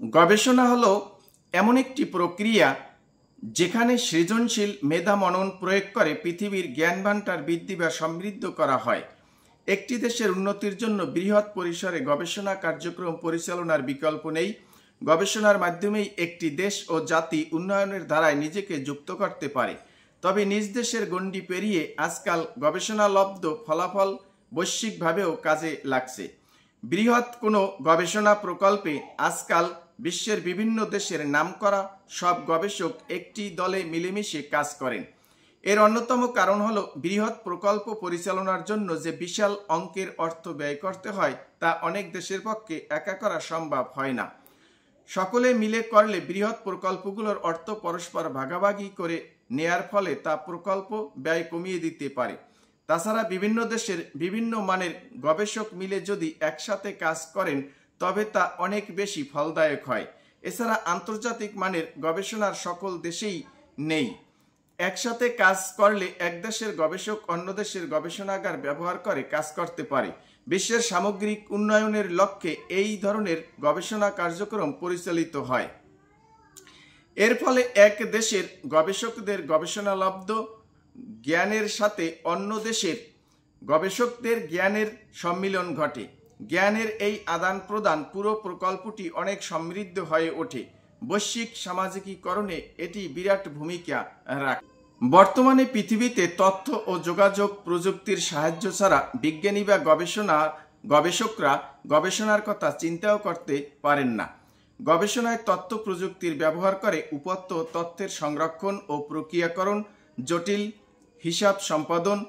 গবেষণা হলো এমন একটি প্রক্রিয়া যেখানে সৃজনশীল মেধা মনন প্রয়োগ করে পৃথিবীর জ্ঞান ভাণ্ডার বৃদ্ধি বা সমৃদ্ধ করা হয়। একটি দেশের উন্নতির জন্য বৃহৎ পরিসরে গবেষণা কার্যক্রম পরিচালনার বিকল্প নেই। গবেষণার মাধ্যমেই একটি দেশ ও জাতি উন্নয়নের ধারায় নিজেকে যুক্ত করতে পারে। তবে নিজ দেশের গণ্ডি পেরিয়ে আজকাল গবেষণালব্ধ ফলাফল বৈশ্বিকভাবেও কাজে লাগছে। বৃহৎ কোনো গবেষণা প্রকল্পে আজকাল বিশ্বের বিভিন্ন দেশের নামকরা সব গবেষক একটি দলে মিলেমিশে কাজ করেন। এর অন্যতম কারণ হলো বৃহৎ প্রকল্প পরিচালনার জন্য যে বিশাল অঙ্কের অর্থ ব্যয় করতে হয় তা অনেক দেশের পক্ষে একা করা সম্ভব হয় না। সকলে মিলে করলে বৃহৎ প্রকল্পগুলোর অর্থ পরস্পর ভাগাভাগি করে নেয়ার ফলে তা প্রকল্প ব্যয় কমিয়ে দিতে পারে। তাছাড়া বিভিন্ন দেশের বিভিন্ন মানের গবেষক মিলে যদি একসাথে কাজ করেন তবে তা অনেক বেশি ফলদায়ক হয়। এছাড়া আন্তর্জাতিক মানের গবেষণার সকল দেশেই নেই। একসাথে কাজ করলে এক দেশের গবেষক অন্য দেশের গবেষণাগার ব্যবহার করে কাজ করতে পারে। বিশ্বের সামগ্রিক উন্নয়নের লক্ষ্যে এই ধরনের গবেষণা কার্যক্রম পরিচালিত হয়। এর ফলে এক দেশের গবেষকদের গবেষণালব্ধ জ্ঞানের সাথে অন্য দেশের গবেষকদের জ্ঞানের সম্মিলন ঘটে। জ্ঞানের এই আদান প্রদান পুরো প্রকল্পটি অনেক সমৃদ্ধ হয়ে ওঠে। বৈশ্বিক সামাজিকীকরণে এটি বিরাট ভূমিকা রাখে। বর্তমানে পৃথিবীতে তথ্য ও যোগাযোগ প্রযুক্তির সাহায্য ছাড়া বিজ্ঞানী বা গবেষকরা গবেষণার কথা চিন্তাও করতে পারেন না। গবেষণায় তথ্য প্রযুক্তির ব্যবহার করে উপত্য তথ্যের সংরক্ষণ ও প্রক্রিয়াকরণ, জটিল হিসাব সম্পাদন,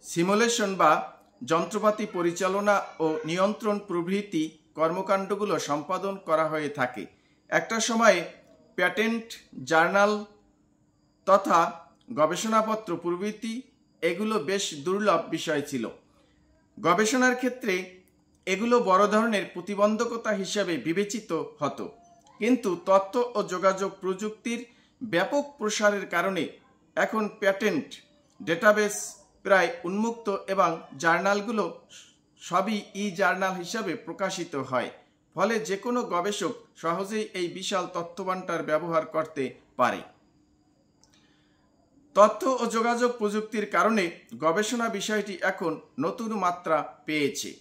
সিমুলেশন বা যন্ত্রপাতি পরিচালনা ও নিয়ন্ত্রণ প্রভৃতি কর্মকাণ্ডগুলো সম্পাদন করা হয়ে থাকে। একটা সময়ে প্যাটেন্ট, জার্নাল তথা গবেষণাপত্র প্রভৃতি এগুলো বেশ দুর্লভ বিষয় ছিল। গবেষণার ক্ষেত্রে এগুলো বড় ধরনের প্রতিবন্ধকতা হিসাবে বিবেচিত হতো। কিন্তু তথ্য ও যোগাযোগ প্রযুক্তির ব্যাপক প্রসারের কারণে এখন প্যাটেন্ট, ডেটাবেস প্রায় উন্মুক্ত এবং জার্নালগুলো সবই ই-জার্নাল হিসাবে প্রকাশিত হয়। ফলে যে কোনো গবেষক সহজেই এই বিশাল তথ্যভাণ্ডার ব্যবহার করতে পারে। তথ্য ও যোগাযোগ প্রযুক্তির কারণে গবেষণা বিষয়টি এখন নতুন মাত্রা পেয়েছে।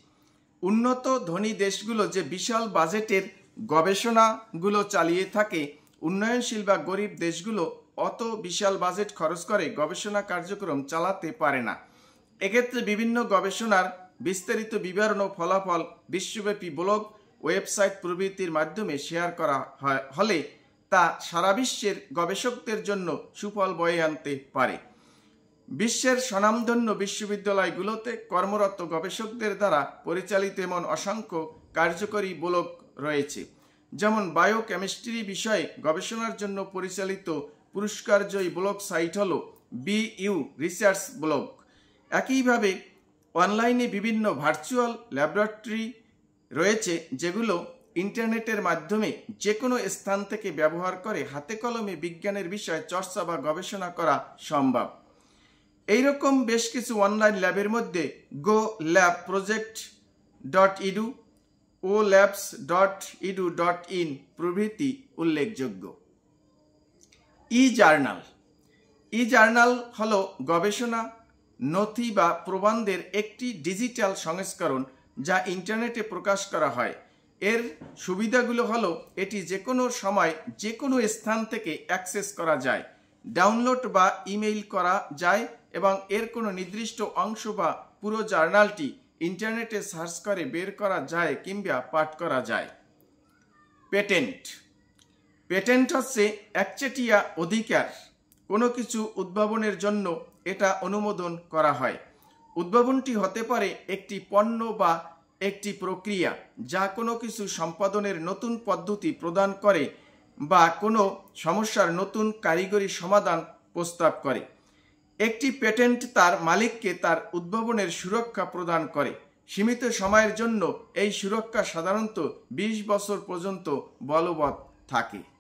উন্নত ধনী দেশগুলো যে বিশাল বাজেটের গবেষণাগুলো চালিয়ে থাকে, উন্নয়নশীল বা গরিব দেশগুলো অত বিশাল বাজেট খরচ করে গবেষণা কার্যক্রম চালাতে পারে না। এক্ষেত্রে বিভিন্ন গবেষণার বিস্তারিত বিবরণ ও ফলাফল বিশ্বব্যাপী ব্লগ, ওয়েবসাইট প্রভৃতির মাধ্যমে শেয়ার করা হলে তা সারা বিশ্বের গবেষকদের জন্য সুফল বয়ে আনতে পারে। বিশ্বের স্বনামধন্য বিশ্ববিদ্যালয়গুলোতে কর্মরত গবেষকদের দ্বারা পরিচালিত এমন অসংখ্য কার্যকরী ব্লগ রয়েছে। যেমন বায়োকেমিস্ট্রি বিষয়ে গবেষণার জন্য পরিচালিত পুরস্কারজয়ী ব্লগ সাইট হল BU রিসার্চ ব্লগ। একইভাবে অনলাইনে বিভিন্ন ভার্চুয়াল ল্যাবরেটরি রয়েছে যেগুলো ইন্টারনেটের মাধ্যমে যে কোনো স্থান থেকে ব্যবহার করে হাতে কলমে বিজ্ঞানের বিষয়ে চর্চা বা গবেষণা করা সম্ভব। এইরকম বেশ কিছু অনলাইন ল্যাবের মধ্যে golabproject.edu, olabs.edu.in প্রভৃতি উল্লেখযোগ্য। ই-জার্নাল হলো গবেষণা নথি বা প্রবন্ধের একটি ডিজিটাল সংস্করণ যা ইন্টারনেটে প্রকাশ করা হয়। এর সুবিধাগুলো হলো এটি যে কোনো সময় যে কোনো স্থান থেকে অ্যাক্সেস করা যায়, ডাউনলোড বা ইমেইল করা যায় এবং এর কোনো নির্দিষ্ট অংশ বা পুরো জার্নালটি ইন্টারনেটে সার্চ করে বের করা যায় কিংবা পাঠ করা যায়। পেটেন্ট হচ্ছে একচেটিয়া অধিকার। কোনো কিছু উদ্ভাবনের জন্য এটা অনুমোদন করা হয়। উদ্ভাবনটি হতে পারে একটি পণ্য বা একটি প্রক্রিয়া যা কোনো কিছু সম্পাদনের নতুন পদ্ধতি প্রদান করে বা কোনো সমস্যার নতুন কারিগরি সমাধান প্রস্তাব করে। একটি পেটেন্ট তার মালিককে তার উদ্ভাবনের সুরক্ষা প্রদান করে। সীমিত সময়ের জন্য এই সুরক্ষা সাধারণত 20 বছর পর্যন্ত বলবৎ থাকে।